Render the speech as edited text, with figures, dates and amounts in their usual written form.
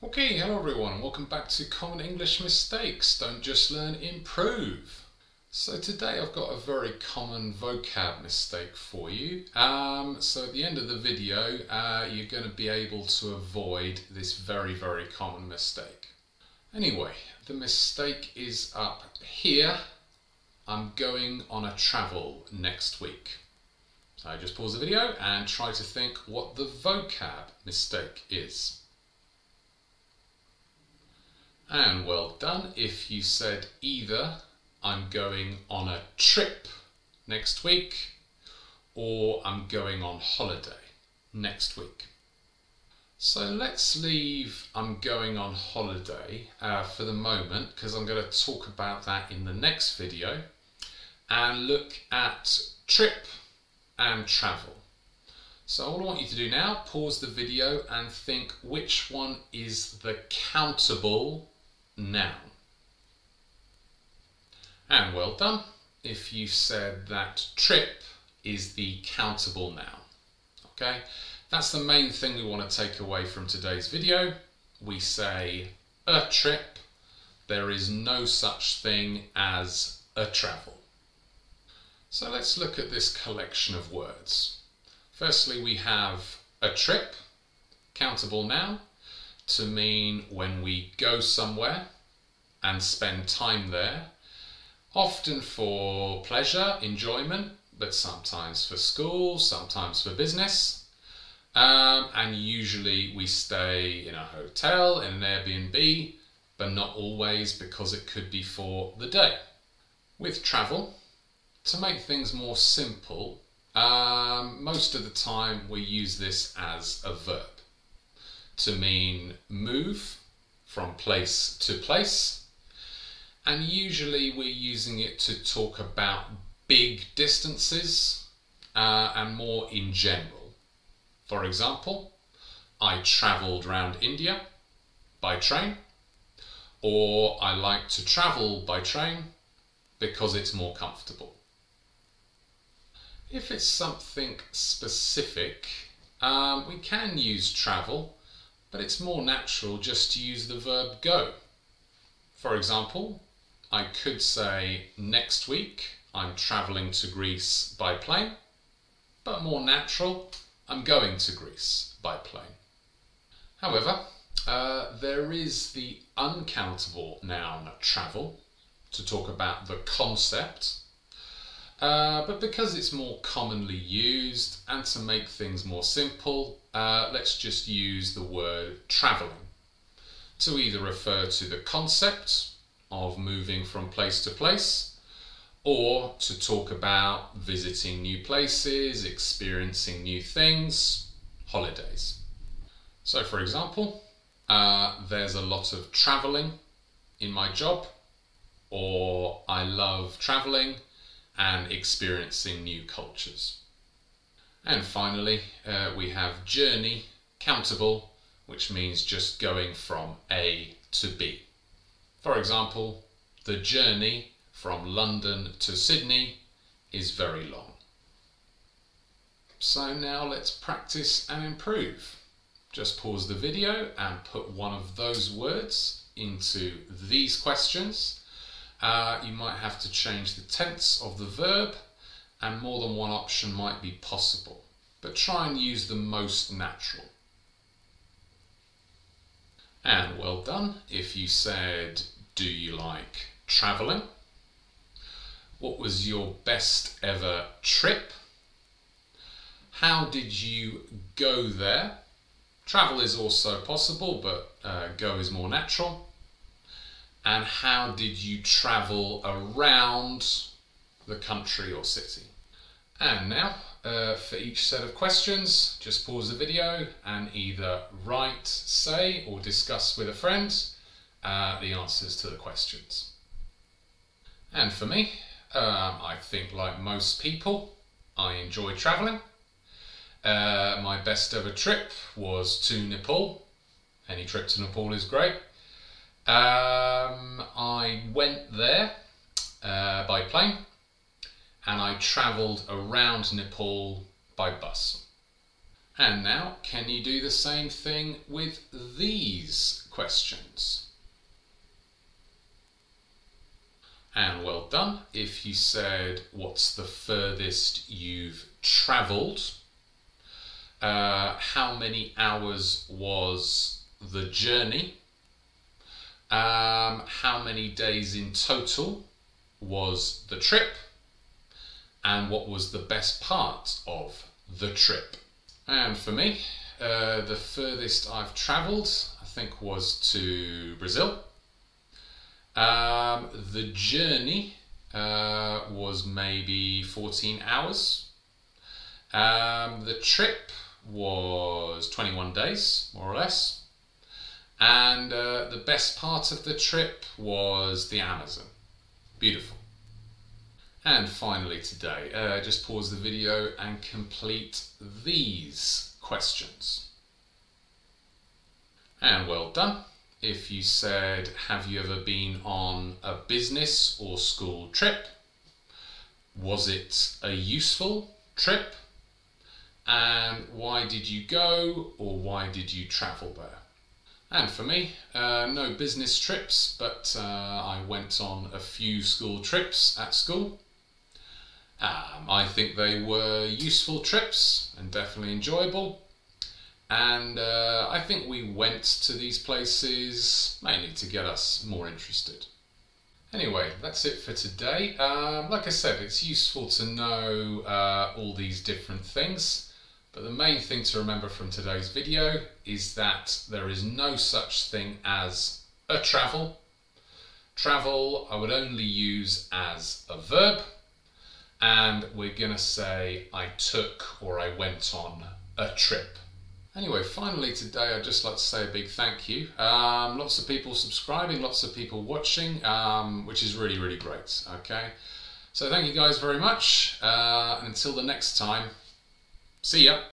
Okay, hello everyone, welcome back to Common English Mistakes. Don't just learn, improve. So today I've got a very common vocab mistake for you. So at the end of the video, you're going to be able to avoid this very common mistake. Anyway, the mistake is up here. I'm going on a travel next week. So just pause the video and try to think what the vocab mistake is. And well done if you said either I'm going on a trip next week or I'm going on holiday next week. So let's leave I'm going on holiday for the moment, because I'm going to talk about that in the next video, and look at trip and travel. So all I want you to do now, pause the video and think which one is the countable noun. And well done if you said that trip is the countable noun. Okay, that's the main thing we want to take away from today's video. We say a trip. There is no such thing as a travel. So let's look at this collection of words. Firstly, we have a trip, countable noun, to mean when we go somewhere and spend time there, often for pleasure, enjoyment, but sometimes for school, sometimes for business, and usually we stay in a hotel, in an Airbnb, but not always, because it could be for the day. With travel, to make things more simple, most of the time we use this as a verb to mean move from place to place, and usually we're using it to talk about big distances and more in general. For example, I travelled around India by train, or I like to travel by train because it's more comfortable. If it's something specific, we can use travel, but it's more natural just to use the verb go. For example, I could say next week I'm travelling to Greece by plane, but more natural, I'm going to Greece by plane. However, there is the uncountable noun travel to talk about the concept, but because it's more commonly used and to make things more simple, let's just use the word travelling to either refer to the concept of moving from place to place, or to talk about visiting new places, experiencing new things, holidays. So for example, there's a lot of travelling in my job, or I love travelling and experiencing new cultures. And finally, we have journey, countable, which means just going from A to B. For example, the journey from London to Sydney is very long. So now let's practice and improve. Just pause the video and put one of those words into these questions. You might have to change the tense of the verb, and more than one option might be possible, but try and use the most natural. And well done if you said, do you like travelling? What was your best ever trip? How did you go there? Travel is also possible, but go is more natural. And how did you travel around the country or city? And now, for each set of questions, just pause the video and either write, say, or discuss with a friend the answers to the questions. And for me, I think like most people, I enjoy travelling. My best ever trip was to Nepal. Any trip to Nepal is great. I went there by plane, and I travelled around Nepal by bus. And now, can you do the same thing with these questions. And well done if you said, what's the furthest you've travelled? How many hours was the journey? How many days in total was the trip? And what was the best part of the trip? And for me, the furthest I've travelled, I think, was to Brazil. The journey was maybe 14 hours. The trip was 21 days, more or less. And the best part of the trip was the Amazon. Beautiful. And finally today, just pause the video and complete these questions. And well done if you said, have you ever been on a business or school trip? Was it a useful trip? And why did you go, or why did you travel there? And for me, no business trips, but I went on a few school trips at school. I think they were useful trips and definitely enjoyable. And I think we went to these places mainly to get us more interested. Anyway, that's it for today. Like I said, it's useful to know all these different things. But the main thing to remember from today's video is that there is no such thing as a travel. Travel I would only use as a verb, and we're gonna say I took or I went on a trip. Anyway, finally today I'd just like to say a big thank you. Lots of people subscribing, lots of people watching, which is really, really great, okay? So thank you guys very much, and until the next time, see ya!